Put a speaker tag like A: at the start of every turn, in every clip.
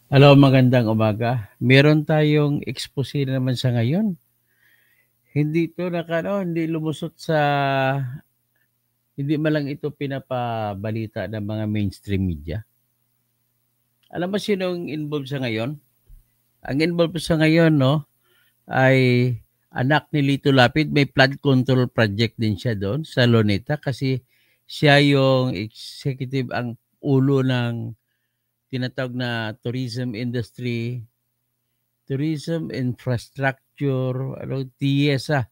A: Hello, magandang umaga. Meron tayong expose naman sa ngayon. Hindi ito hindi lumusot sa, hindi man lang ito pinapabalita ng mga mainstream media. Alam mo sino ang involved sa ngayon? Ang involved sa ngayon, no, ay anak ni Lito Lapid. May flood control project din siya doon sa Luneta kasi siya yung executive, ang ulo ng tinatawag na tourism infrastructure, TIESA,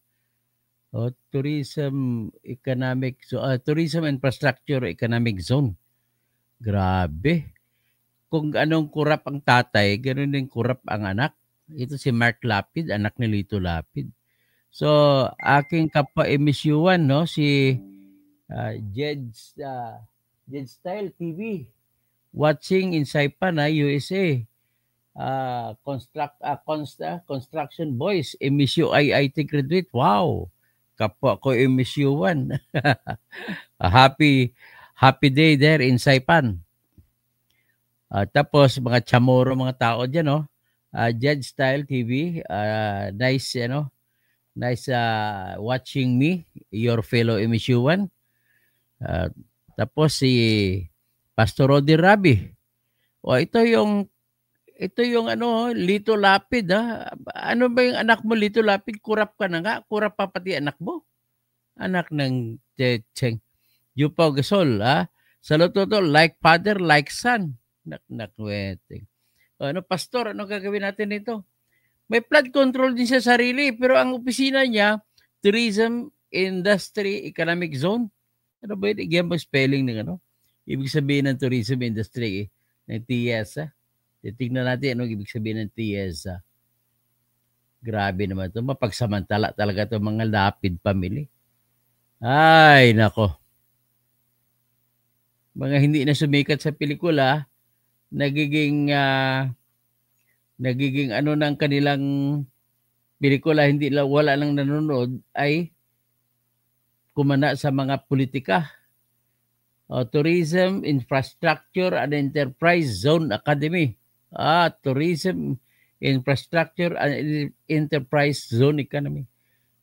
A: Tourism Infrastructure Economic Zone. Grabe. Kung anong kurap ang tatay, ganoon din kurap ang anak. Ito si Mark Lapid, anak ni Lito Lapid. So, aking kapwa MSU1, no, si Jed Style TV, watching in Saipan, USA. Construction Boys, MSU IIT graduate. Wow! Kapwa ko MSU1. Happy day there in Saipan. Tapos mga chamoro, mga tao dyan, no? Judge Style TV, nice watching me, your fellow MSU1. Tapos si Pastor Rodi Rabi. Ito yung Lito Lapid, ha? Ano ba yung anak mo, Lito Lapid? Kurap ka na nga. Kurap pa pati anak mo. Anak ng Cheng. Yupaw Gasol, ha? Sa luto, like father, like son. Nakweting. Pastor, ano gagawin natin nito? May flood control din siya sarili, pero ang opisina niya, Tourism Industry Economic Zone. Ano ba yun? Igyan mo spelling ng ibig sabihin ng tourism industry, ng TIESA. Titignan natin anong ibig sabihin ng TIESA. Grabe naman ito. Mapagsamantala talaga ito mga Lapid family. Ay, nako. Mga hindi na sumikat sa pelikula, nagiging ng kanilang pelikula, wala lang nanonood, ay kumana sa mga politika. Tourism Infrastructure and Enterprise Zone Academy. Tourism Infrastructure and Enterprise Zone Economy.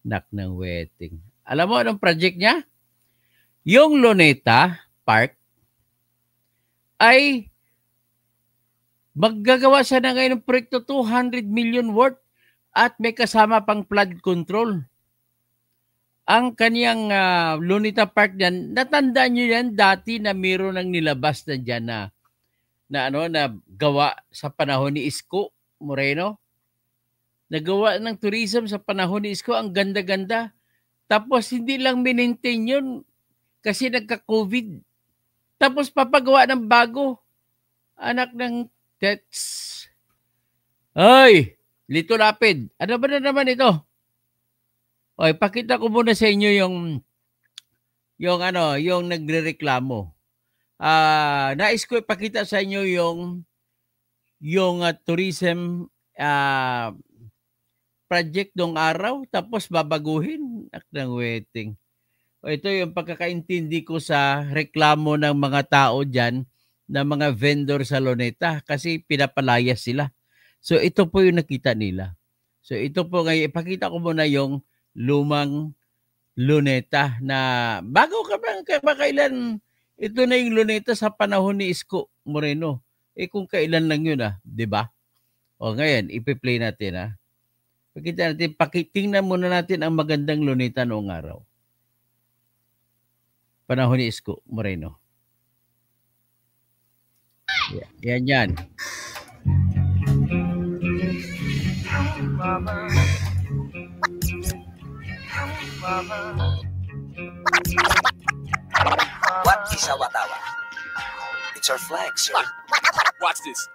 A: Ng wedding. Alam mo anong project niya? Yung Luneta Park ay maggagawa siya na ngayon ng proyekto 200 million worth at may kasama pang flood control. Ang kaniyang Luneta Park diyan, natandaan niyo yan dati na mayroon ng nilabas na diyan na gawa sa panahon ni Isko Moreno. Nagawa ng tourism sa panahon ni Isko, ang ganda-ganda. Tapos hindi lang maintain yun kasi nagka-COVID. Tapos papagawa ng bago. Anak ng Tets. Ay, Lito Lapid, ano ba na naman ito? Okay, pakita ko muna sa inyo yung nagrereklamo. Nais ko ipakita sa inyo yung tourism project nung araw, tapos babaguhin ng wedding. Ito yung pagkakaintindi ko sa reklamo ng mga tao dyan, na mga vendor sa Luneta, kasi pinapalayas sila. So ito po yung nakita nila. So ito po ngayon, ipakita ko muna yung lumang Luneta na bago kailan ito na yung Luneta sa panahon ni Isko Moreno. Kung kailan lang yun, di ba? Ngayon, ipi-play natin, Pakita natin, tingnan muna natin ang magandang Luneta noong araw. Panahon ni Isko Moreno. Yan.
B: What is a watawa? It's our flag, sir.
C: Watch this.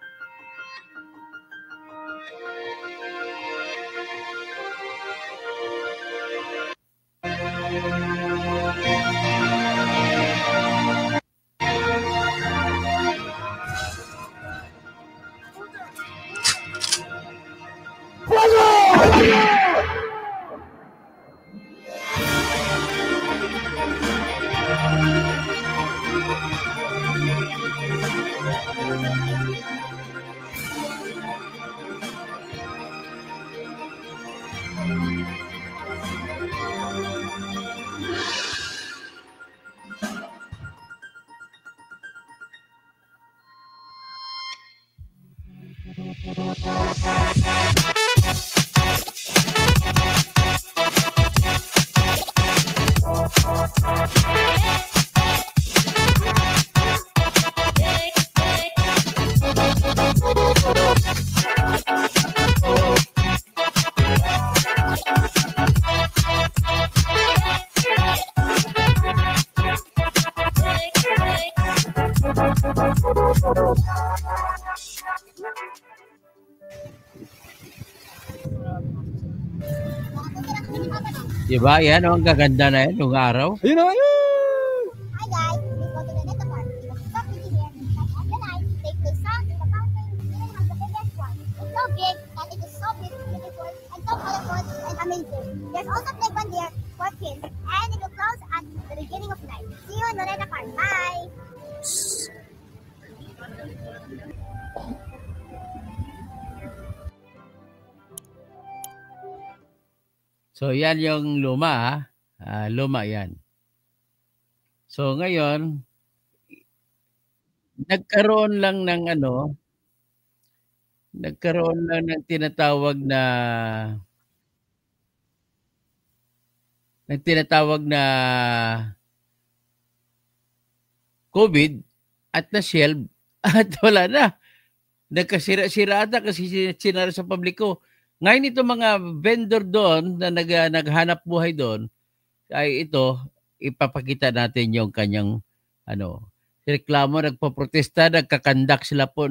A: Diba? Yan, oh, ang gaganda na yan, yung araw.
C: Ayun na, ayun!
D: Hi guys, we go to the Neta Park. It's so pretty here. But at the night, they play songs in the fountain. Even has the biggest one. It's so big and it is so beautiful and so colorful and amazing. There's also playground there for kids and it will close at the beginning of night. See you in the Neta Park. Bye!
A: So, yan yung luma, ha? Luma yan. So, ngayon, nagkaroon lang ng tinatawag na COVID at na-shelve at wala na. Nagkasira-sira ata kasi sinara sa publiko. Ngayon ito mga vendor doon na naghanap buhay doon, ay ito, ipapakita natin yung kanyang reklamo, nagpaprotesta, nagkakandak sila po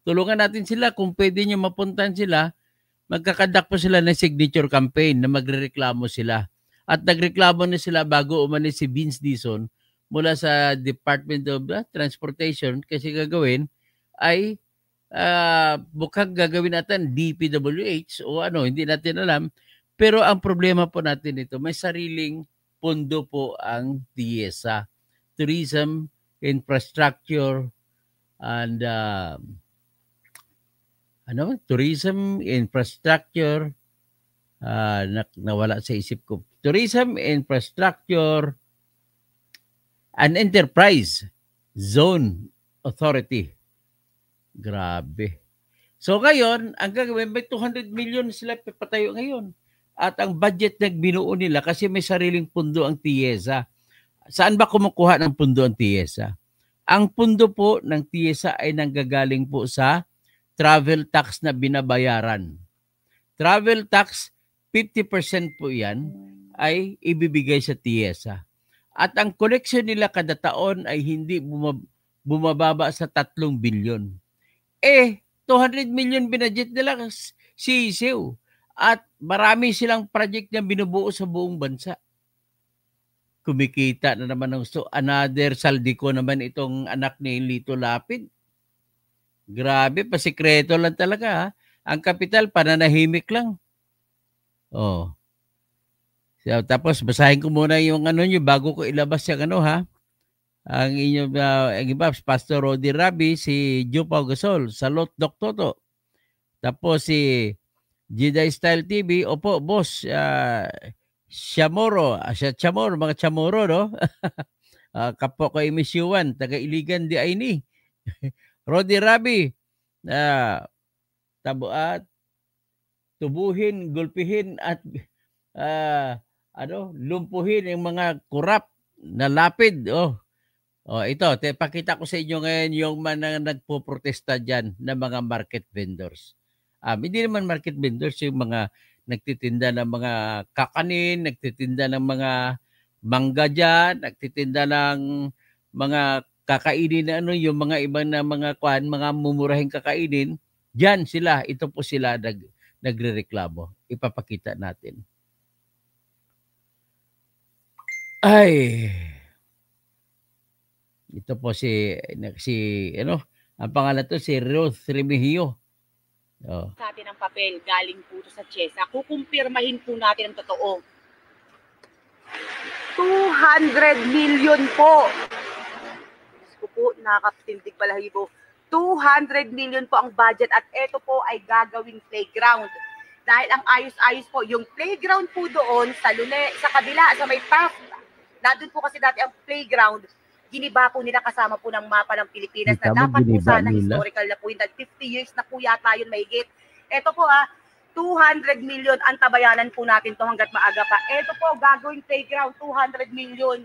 A: tulungan natin sila kung pwede nyo mapuntan sila, magkakandak po sila ng signature campaign na magrereklamo sila. At nagreklamo na sila bago umalis si Vince Dizon mula sa Department of Transportation kasi gagawin ay mukhang gagawin natin DPWH o hindi natin alam. Pero ang problema po natin ito, may sariling pondo po ang TIESA, Tourism, Infrastructure, and Tourism, Infrastructure, nawala sa isip ko. Tourism, Infrastructure, and Enterprise Zone Authority. Grabe. So ngayon, ang gagawin, may 200 million sila patayo ngayon. At ang budget na binuo nila kasi may sariling pundo ang TIESA. Saan ba kumukuha ng pundo ang TIESA? Ang pundo po ng TIESA ay nanggagaling po sa travel tax na binabayaran. Travel tax, 50% po yan ay ibibigay sa TIESA. At ang collection nila kada taon ay hindi bumababa sa 3 bilyon. 200 million binadget nila sisiw. At marami silang project na binubuo sa buong bansa. Kumikita na naman ng gusto. Another saldiko naman itong anak ni Lito Lapid. Grabe, pasikreto lang talaga, ha? Ang kapital, pananahimik lang. So, tapos basahin ko muna yung bago ko ilabas yung ha? Ang inyong iba, Pastor Rodi Rabi, si Joe Pau Gasol, Salot Doc Toto. Tapos si Jedi Style TV, opo, boss, Chamorro, mga Chamorro, no? Kapo ko Miss Yuan, taga Iligan di Aini. Rodi Rabi, tubuhin, gulpihin at lumpuhin yung mga kurap na lapid. Ito, pakita ko sa inyo ngayon yung mga nagpo-protesta dyan na mga market vendors. Hindi naman market vendors, yung mga nagtitinda ng mga kakanin, nagtitinda ng mga mangga dyan, nagtitinda ng mga kakainin na yung mga ibang na mga mumurahing kakainin. Dyan sila, ito po sila nagrereklamo. Ipapakita natin. Ay, ito po ang pangalan to si Ruth Remigio.
E: Sa atin ang papel, galing po sa TIESA. Kukumpirmahin po natin ang totoo. 200 million po. Gusto po, nakakatindig balahibo. 200 million po ang budget at ito po ay gagawing playground. Dahil ang ayos-ayos po, yung playground po doon sa kabila, sa may park. Nandun po kasi dati ang playground. Giniba po nila kasama po ng mapa ng Pilipinas
A: Kita
E: na
A: mo,
E: dapat po
A: giniba
E: sana
A: nila.
E: historical na po yun. 50 years na po yata yun mahigit. Ito po 200 million ang tabayanan po natin to hanggat maaga pa. Ito po, gagawing playground, 200 million.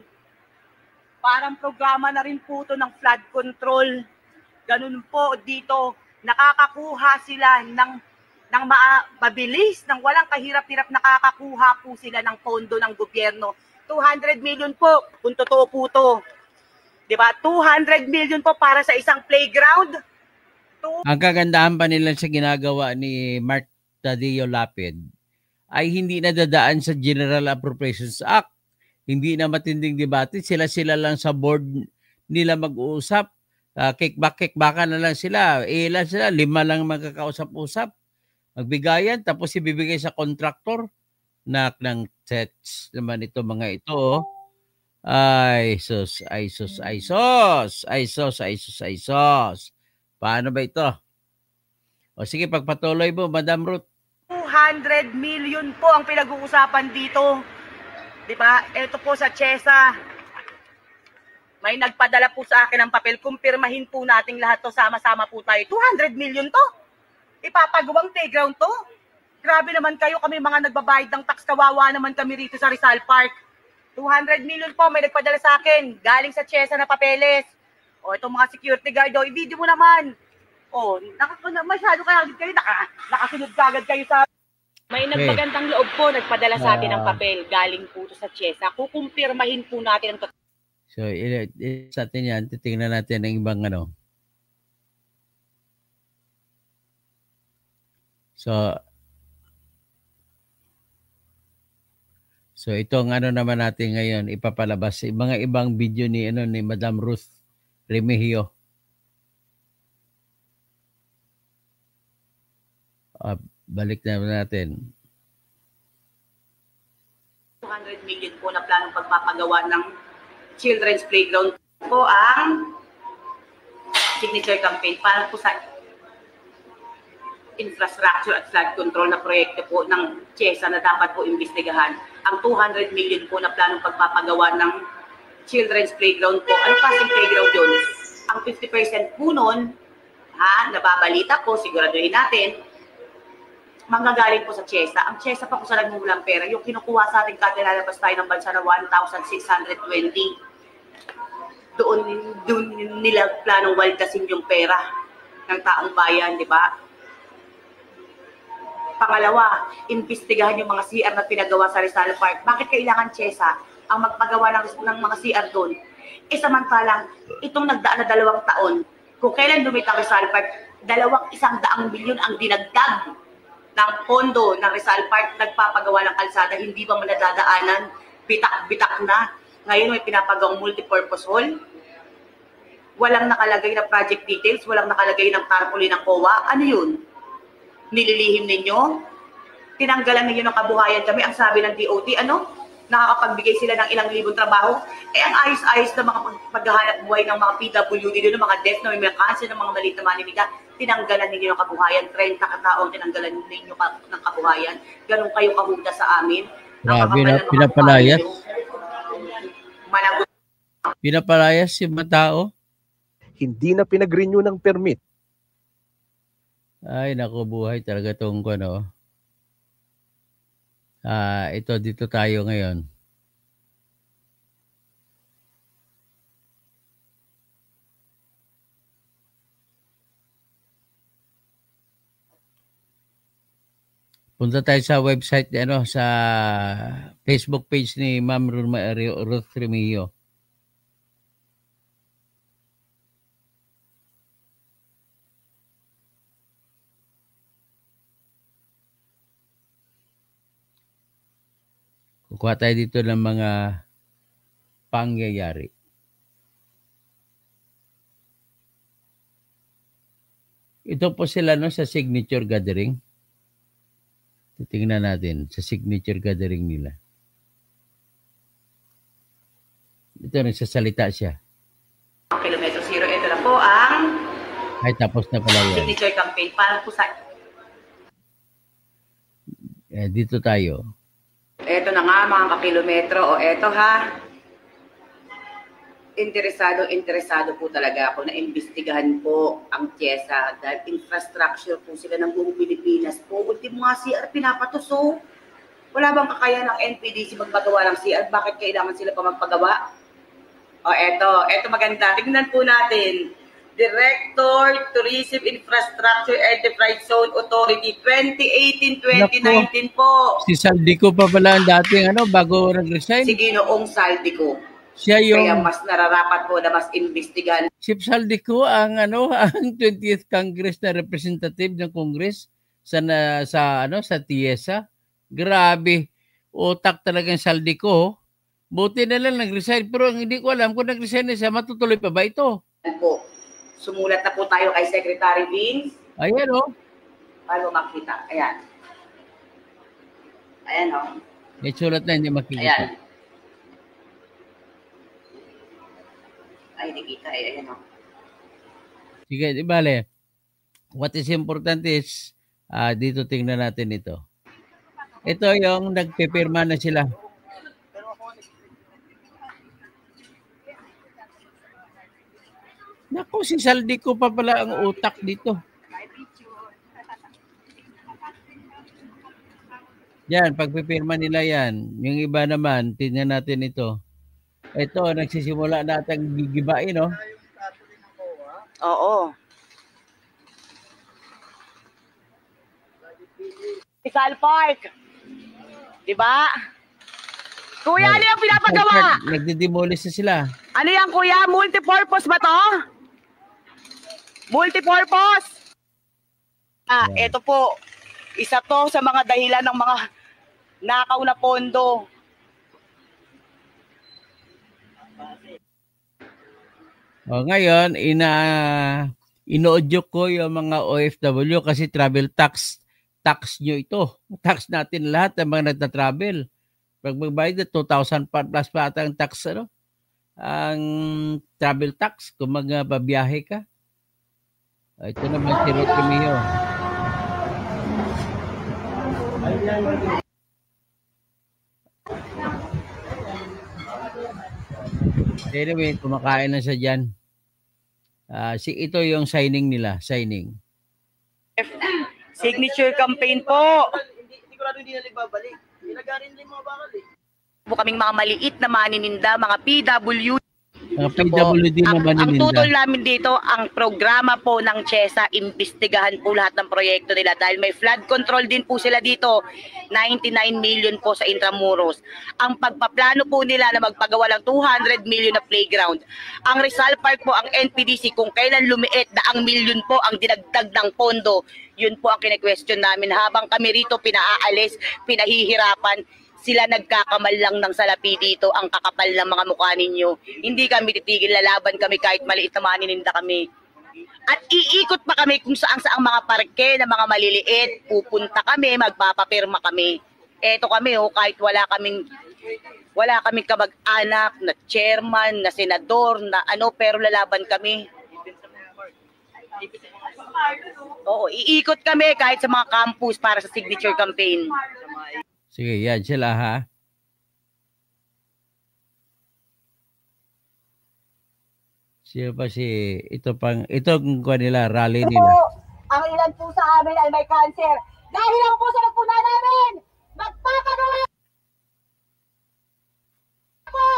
E: Parang programa na rin po to ng flood control. Ganun po dito, nakakakuha sila ng mabilis, ng walang kahirap-hirap, nakakakuha po sila ng pondo ng gobyerno. 200 million po, kung totoo po to. Diba? 200 million po para sa isang playground.
A: Ang kagandahan pa nila sa ginagawa ni Mark Tadeo Lapid ay hindi nadadaan sa General Appropriations Act. Hindi na matinding debate. Sila lang sa board nila mag-uusap. Kickback-kickbackan na lang sila. Ilan sila? 5 lang magkakausap-usap. Magbigayan, tapos ibibigay sa contractor. Ng sets naman ito mga ito. Oh. Ay sus. Paano ba ito? O sige, pagpatuloy mo, Madam Ruth.
E: 200 million po ang pinag-uusapan dito. Diba? Ito po sa CHESA. May nagpadala po sa akin ng papel. Kumpirmahin po natin lahat to. Sama-sama po tayo. 200 million to. Ipapagawang playground to. Grabe naman kayo. Kami mga nagbabayad ng tax. Kawawa naman kami rito sa Rizal Park. 200 million po. May nagpadala sa akin. Galing sa CHESA na papeles. O itong mga security guard. O i-video mo naman. O masyado kayo. Nakasunod kagad kayo sa... May nagpagandang loob po, nagpadala sa atin ng papel, galing po sa CHESA. Kukumpirmahin po natin ang totoo.
A: So, sa atin yan, titingnan natin ang ibang ano. So itong ano naman natin ngayon, ipapalabas. Mga ibang video ni Madam Ruth Remigio. Balik na natin.
E: 200 million po na planong pagpapagawa ng children's playground po ang signature campaign para po sa infrastructure at flood control na proyekto po ng CHESA na dapat po imbestigahan. Ang 200 million po na planong pagpapagawa ng children's playground po. Ano klaseng playground yun? Ang 50% po nun, nababalita po, siguraduhin natin, manggagaling po sa CHESA. Ang CHESA pa kung saan nagmumulang pera, yung kinukuha sa ating katilalabas tayo ng bansa na 1,620. Doon nila planong waldasin yung pera ng taong bayan, di ba? Pangalawa, imbestigahan yung mga CR na pinagawa sa Rizal Park. Bakit kailangan CHESA ang magpagawa ng mga CR doon? Samantalang, itong nagdaan na 2 taon, kung kailan dumit ang Rizal Park, 200 milyon ang dinagdag ng pondo ng Rizal Park, nagpapagawa ng kalsada, hindi ba manadadaanan, bitak-bitak na. Ngayon may pinapagawang multipurpose hall. Walang nakalagay na project details, walang nakalagay ng tarpaulin ng COA. Ano yun? Nililihim ninyo? Tinanggalan ninyo ng kabuhayan kami. Ang sabi ng DOT, nakakapagbigay sila ng ilang libong trabaho. Ang ayos-ayos na mga paghahanap buhay ng mga PWD doon, ng mga death na may cancer, ng mga maliit na manimiga, tinanggalan ninyo ng kabuhayan. 30 kataong tinanggalan ninyo ng kabuhayan. Ganun kayo kahuda sa amin.
A: Grabe na, pinapalayas. Pinapalayas yung mga tao.
C: Hindi na pinag-renew ng permit.
A: Ay, naku, buhay talaga itong ano. Ito, dito tayo ngayon. Punta tayo sa website, sa Facebook page ni Ma'am Ruth Remigio. Kukuha tayo dito ng mga pangyayari. Ito po sila sa signature gathering. Titingnan natin sa signature gathering nila. Ito nagsasalita siya.
E: Kilometro 0, ito na po ang
A: ay tapos na pala yan.
E: Signature campaign para po sa
A: dito tayo.
E: Ito na nga mga kakilometro. O eto ha. Interesado po talaga ako na imbestigahan po ang TIESA dahil infrastructure po sila ng buong Pilipinas po. Ultimo nga CR pinapatuso. Wala bang kakaya ng NPDC magpagawa ng CR? Bakit kailangan sila pa magpagawa? O eto maganda. Tingnan po natin. Director, Tourism Infrastructure Enterprise Zone Authority, 2018-2019 po.
A: Si Saldico pa pala ang dating bago nag-resign.
E: Si Ginoong Saldico.
A: Siya yung
E: Kaya mas nararapat po na mas imbestigahan.
A: Si Saldico ang ang 20th Congress na representative ng Congress sa TIESA. Grabe. Utak talaga ng Saldico. Buti na lang nag-resign. Pero hindi ko alam kung nag-resign na siya, matutuloy pa ba ito?
E: Po. Sumulat na po tayo kay Secretary Vince.
A: Ayan
E: Paano makita? Ayan. Ayan
A: May sulat na hindi makikita.
E: Ayan. Ay, hindi kita. Ayan
A: Sige, di bale. What is important is, dito tingnan natin ito. Ito yung nagpipirma na sila. Naku, si Saldico pa pala ang utak dito. Yan, pagpipirma nila yan. Yung iba naman, tingnan natin ito. Ito, nagsisimula natin gigibain, no?
E: Oo. Rizal Park. Diba? Kuya, ano yung pinapagawa?
A: Nagdidemolish na sila.
E: Ano yan, kuya? Multipurpose ba to? Multipurpose? Ito po. Isa to sa mga dahilan ng mga nakaw na pondo.
A: Ngayon, ino-audio ko yung mga OFW kasi travel tax nyo ito. Tax natin lahat ng mga nagta-travel. Pag magbayad na 2,000 plus pa ata ang tax, ang travel tax kung magbabiyahe ka. Ito naman si Roque Mio. Anyway, kumakain na siya dyan. Ito yung signing nila.
E: Signature campaign po.
F: Hindi ko lang hindi na nagbabalik. Nilagarin din mga bakal
E: Po kaming mga maliit na manininda, mga PW.
A: Mga PWD na manininda.
E: Ang tutol namin dito, ang programa po ng TIESA, imbestigahan po lahat ng proyekto nila dahil may flood control din po sila dito, 99 million po sa Intramuros. Ang pagpaplano po nila na magpagawa ng 200 million na playground. Ang Rizal Park po, ang NPDC, kung kailan lumiit na ang million po ang dinagdag ng pondo, yun po ang kine-question namin. Habang kami rito pinaalis, pinahihirapan, sila nagkakamal lang ng salapi dito, ang kakapal ng mga mukha ninyo. Hindi kami titigil, lalaban kami kahit maliit na manininda kami. At iikot pa kami kung saang mga parke na mga maliliit. Pupunta kami, magpapapirma kami. Eto kami, kahit wala kaming kamag-anak, na chairman, na senador, na pero lalaban kami. Oo, iikot kami kahit sa mga campus para sa signature campaign.
A: Sige, yan sila ha. Sino pa itong nila, rally nila.
E: Ang ilan po sa amin ay may cancer. Dahil lang po sa nagpuna namin, magpapagawa po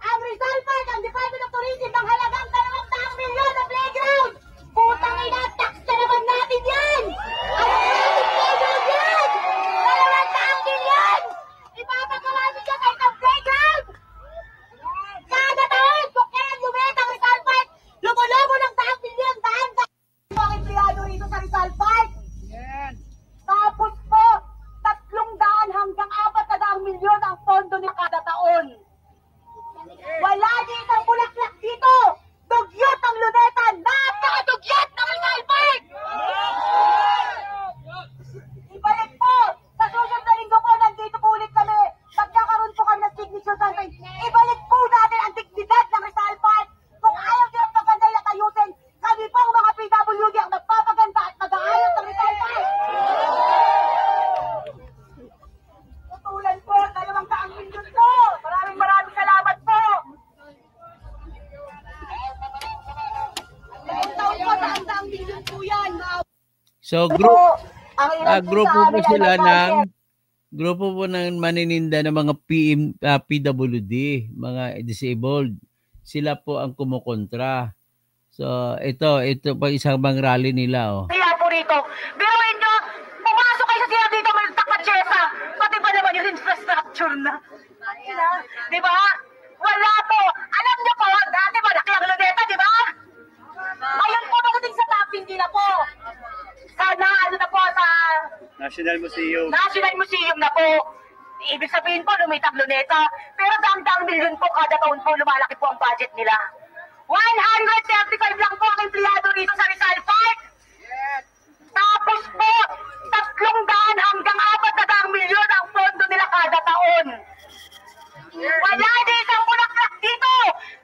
E: ang Rizal Park, ang Department of Tourism, ng halagang 200 milyon na playground. Putang ina, tax na naman natin yan! Alam natin playground yan! 200 milyon! Ipapagawa niyo kahit ang playground! Kada taon, kung kailan lumit ang Rizal Park, lumulobo ng 100 milyon, daan-daan mga empleyado rito sa Rizal Park. Tapos po, 300 hanggang 400 milyon ang pondo niya kada taon. Wala dito ang bulaklak dito! Dugyot ang luneta!
A: So grupo po sila ng manininda ng mga PWD, mga disabled. Sila po ang kumukontra. So ito pa isang bang rally nila, oh.
E: Kaya po rito, biruin nyo, pumasok kayo sa sila dito, may takachesa, pati ba naman yung infrastructure na? Di ba? Wala po. Alam nyo po, dati ba, laki ang luneta, di ba? Ngayon po, pagdating sa top, hindi na po. Sana, ano na po, sa
F: National Museum.
E: National Museum na po. Ibig sabihin po, lumitag luneta. Pero daang-daang milyon po kada taon po, lumalaki po ang budget nila. 135 lang po ang empleyado rito sa Rizal Park. Tapos po, 300 hanggang 400 milyon ang pondo nila kada taon. Wala din isang bulaklak dito.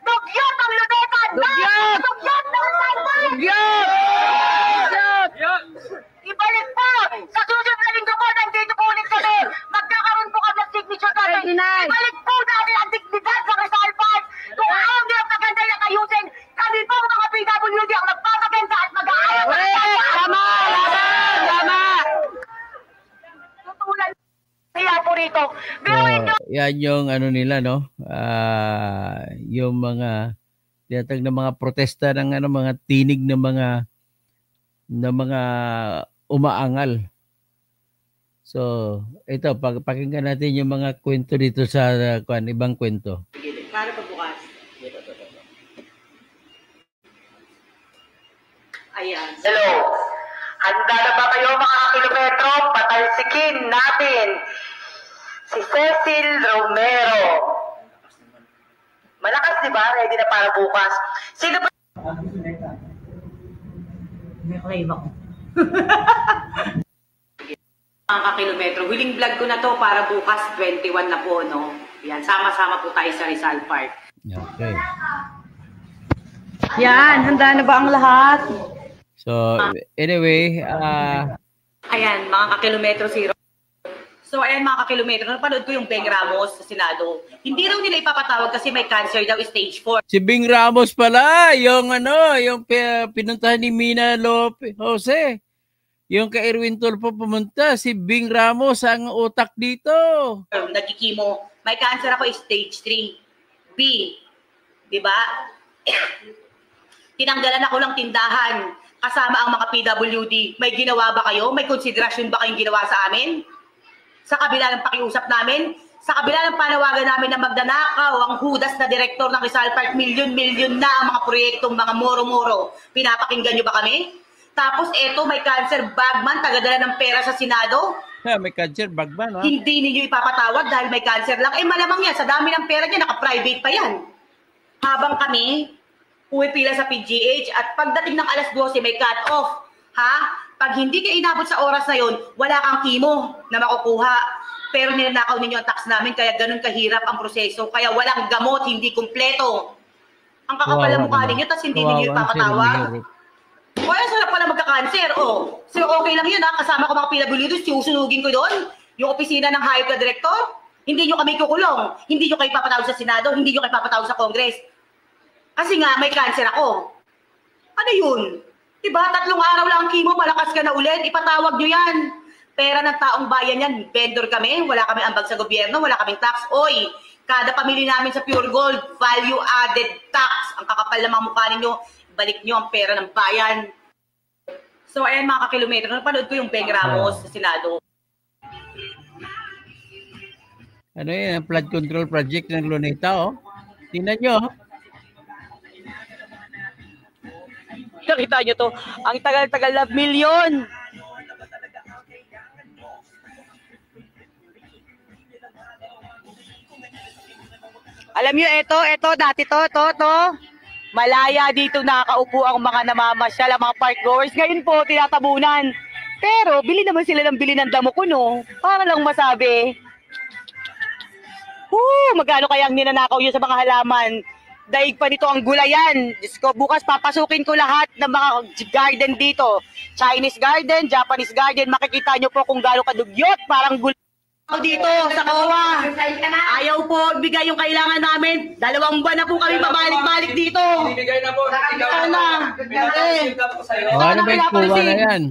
E: Dugyot ang luneta. Dugyot! Dugyot ng Rizal Park! Dugyot! Ibalik po! Sa susunod na linggo po, nandito po ulit kami. Magkakaroon po kami ng signature kami. Ibalik po natin ang dignidad sa Rizal Park. Kung ayaw nila maganda na ayusin, kami po mga PWD ang magpapaganda at mag-aayaw. Tama! Tama! Tutulan kaya po rito.
A: Yan yung ano nila, no? Yung mga tinatag na mga protesta ng mga tinig ng mga umaangal. So, ito, pakinggan natin yung mga kwento dito sa ibang kwento.
E: Para pa bukas. Ayan. Hello. Handa na ba kayo mga kilometro? Patalsikin natin si Cecil Romero. Malakas, di ba? Ready na para bukas. Sino ba? May claim ako. Mga kilometro. Huling vlog ko na to para bukas 21 na po, no? Yan, sama-sama po tayo sa Rizal Park.
A: Okay.
E: Yan, handa na ba ang lahat?
A: So, anyway,
E: ayan, mga kakilometro zero. So, ayan mga kakilometro, napanood ko yung Beng Ramos sa Senado. Hindi raw nila ipapatawag kasi may cancer daw, stage 4.
A: si Bing Ramos pala, yung pinuntahan ni Mina Lopez, Jose. Yung kay Erwin Tulfo pumunta, si Bing Ramos ang utak dito.
E: Nagkikimo, may cancer ako, stage 3. B, di ba? Tinanggalan ako ng tindahan. Kasama ang mga PWD, may ginawa ba kayo? May konsiderasyon ba kayong ginawa sa amin? Sa kabila ng pakiusap namin, sa kabila ng panawagan namin na magdanakaw ang hudas na direktor ng Rizal Park, milyon-milyon na ang mga proyektong mga moro-moro. Pinapakinggan nyo ba kami? Tapos eto, may cancer bagman, tagadala ng pera sa Senado.
A: May cancer bagman, ha?
E: Hindi ninyo ipapatawag dahil may cancer lang. Eh malamang yan, sa dami ng pera niya, naka-private pa yan. Habang kami, pumipila sa PGH at pagdating ng alas 12 may cut-off. Ha? Pag hindi kayo inabot sa oras na yon, wala kang kimo na makukuha. Pero ninanakaw ninyo ang tax namin kaya ganun kahirap ang proseso. Kaya walang gamot, hindi kumpleto. Ang kakapal ng mukha ninyo, tapos hindi ninyo ipapatawag. Kaya sarap pala magka-cancer. Oh. So okay lang yun ha. Kasama ko mga PWD, susunugin ko doon. Yung opisina ng hayop na direktor. Hindi nyo kami kukulong. Hindi nyo kayo papatawag sa Senado. Hindi nyo kayo papatawag sa Congress. Kasi nga, may cancer ako. Ano yun? Diba, 3 araw lang ang chemo, malakas ka na ulit, ipatawag nyo yan. Pera ng taong bayan yan, vendor kami, wala kami ambag sa gobyerno, wala kaming tax. Oy, kada pamili namin sa Pure Gold, value-added tax. Ang kakapal na mga mukha ninyo, balik nyo ang pera ng bayan. So, ayan mga kakilometro, napanood ko yung Beng Ramos sa Senado.
A: Ano yan, flood control project ng Luneta, oh. Tingnan nyo,
E: Nakita nyo to, ang tagal-tagal na milyon. Alam nyo, ito, dati to. Malaya dito nakaupo ang mga namamasyal, ang mga park goers. Ngayon po, tinatabunan. Pero, bili naman sila ng bili ng damo ko, no? Para lang masabi. Magkano kayang ninanakaw yun sa mga halaman? Daig pa nito ang gulayan. Diyos ko, bukas papasukin ko lahat ng mga garden dito. Chinese garden, Japanese garden. Makikita nyo po kung gaano kadugyot. Parang gulayan. Dito sa COA. Ayaw po ibigay yung kailangan namin. 2 buwan na po kami babalik-balik dito.
F: Ibigay na po.
E: Sana.
A: Ano ba yung kuha na yan?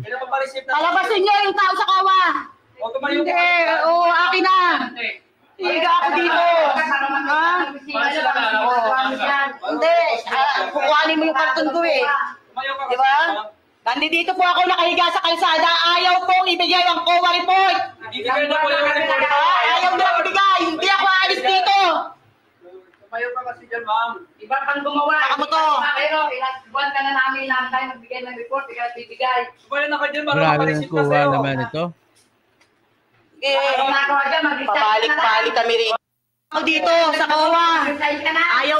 E: Palabasin nyo yung tao sa COA. Hindi. Oo, akin na. Higa ako dito. Ha? Hindi. Kukuhanin mo yung karton ko eh. Di ba? Nandito po ako nakahiga sa kalsada. Ayaw pong ibigay ang COA report.
F: Ibigay na po yung report.
E: Ayaw nila ibigay. Hindi ako alis dito.
F: Tumayo ka kasi dyan, ma'am.
G: Iba pang gumawa.
E: Baka mo to.
G: Pero ilang buwan ka na namin lang tayo nagbigay ng report, ikaw bibigay.
F: Tumayo na ka dyan para
A: Grabe ng
F: makareceive ka
A: kuha
F: sa'yo.
A: naman ito.
G: Ginagawa dyan, mag-resign ka na.
E: Pabalik-balik kami rin. Ako dito sa COA.
G: Resign ka na.
E: Ayaw.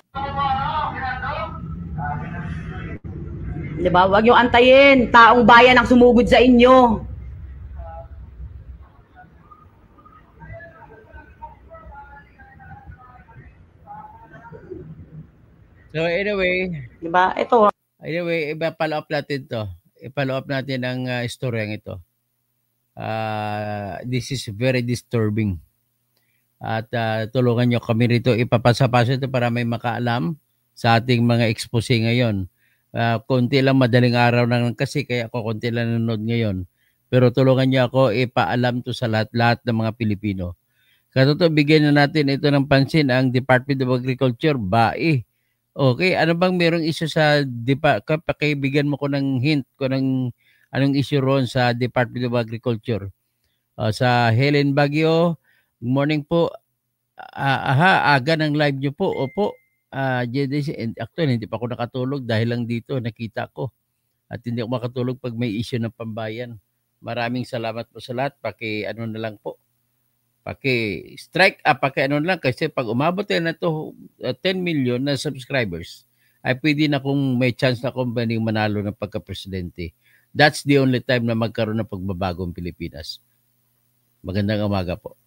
E: Diba? Huwag yung antayin. Taong bayan ang sumugod sa inyo.
A: So anyway,
E: Diba? Ito.
A: i-follow up natin to. I-follow up natin ang istoryang ito. This is very disturbing. At tulungan nyo kami rito. Ipapasa-pasa ito para may makaalam sa ating mga expose ngayon. Konti lang, madaling araw na lang kasi, kaya ako konti lang nanonood ngayon. Pero tulungan nyo ako, ipaalam to sa lahat-lahat ng mga Pilipino. Katuto, bigyan na natin ito ng pansin ang Department of Agriculture, BAI. Okay, ano bang merong issue sa pakibigyan mo ko ng hint kung anong issue roon sa Department of Agriculture? Sa Helen Baguio, good morning po. Aga ng live nyo po. Opo. Actually, hindi pa ako nakatulog dahil lang dito nakita ko. At hindi ako makatulog pag may issue ng pambayan. Maraming salamat po sa lahat. Paki-ano na lang po. Paki-strike, paki-ano na lang. Kasi pag umabot na to 10 million na subscribers, ay pwede na kung may chance na akong manalo ng pagka-presidente. That's the only time na magkaroon ng pagbabagong Pilipinas. Magandang umaga po.